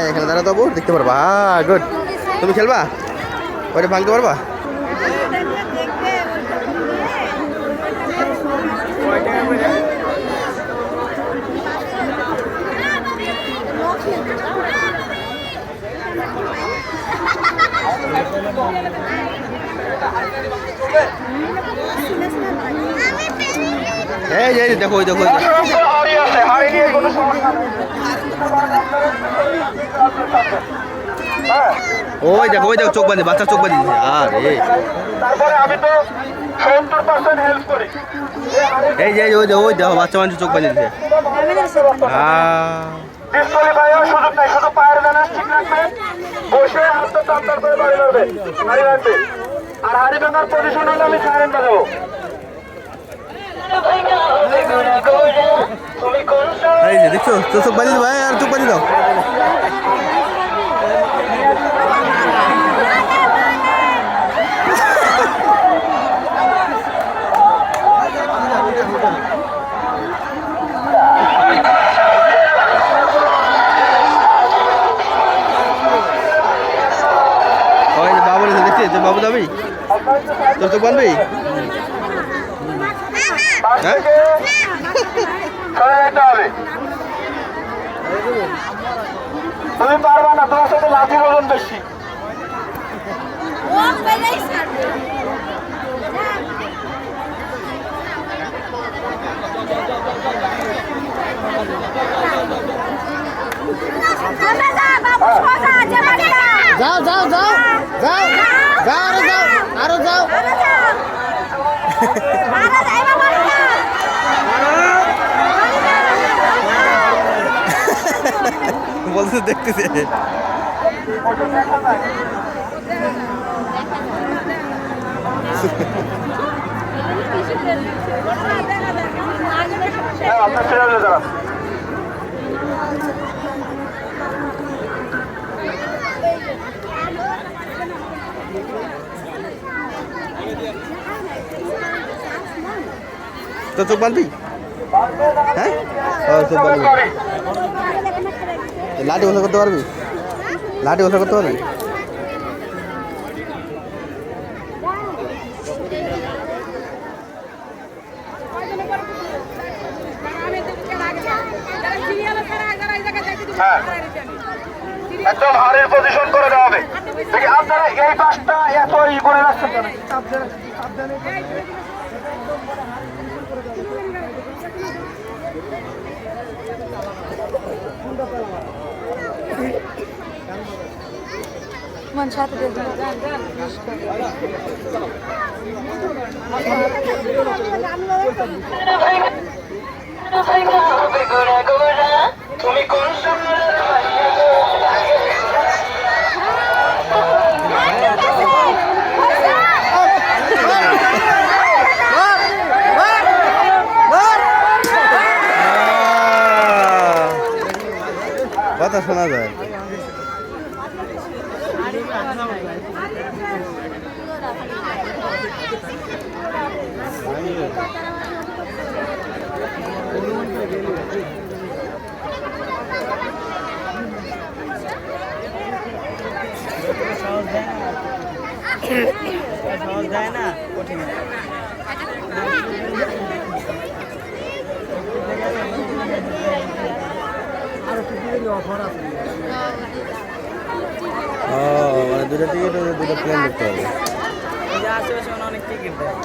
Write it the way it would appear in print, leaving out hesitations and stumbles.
এখানে দাঁড়া দেবো, দেখতে পারবা। গুড, তুমি খেলবা, ওইটা ভাঙতে পারবা? এই যে দেখো, ওই দেখো, ওই দেখো, ওই দেখো, চোখ বাঁধে, বাচ্চা চোখ বাঁধে। আরে এই যে ওই দেখো, ওই দেখো, বাচ্চা মানুষ চোখ বাঁধে দিচ্ছে। আর হাড়ি ভাঙার পজিশন হলে আমি সাইরেন বাজাবো। এই যে দেখছো, চোখ বাঁধে দিও ভাই, আর চোখ বাঁধে দাও। বাবু যাবি, তোর চোখ বাঁধবি? তুমি পারবা না, তোমার সাথে লাঠির ওজন বেশি। যাও যাও যাও যাও যাও, আরো যাও, আরো যাও। বলতে দেখতেছে। তো চোখ বাঁধবি? হ্যাঁ, চোখ বাঁধবি। লাঠি বসা করতে পারবি? লাঠি বসা করতে পারবি? একদম হাড়ের পজিশন করে দেওয়া হবে। আপনারা এই পাশটা এত ই করে রাখছেন কেন? मन साथ दे दो তুমি কোন কথা শোনা যায়। সহজ যায় না, কঠিন। মানে দুটো টিকিট, দুটো প্লেন দেখতে হবে। আশেপাশে অনেক টিকিট দেয়।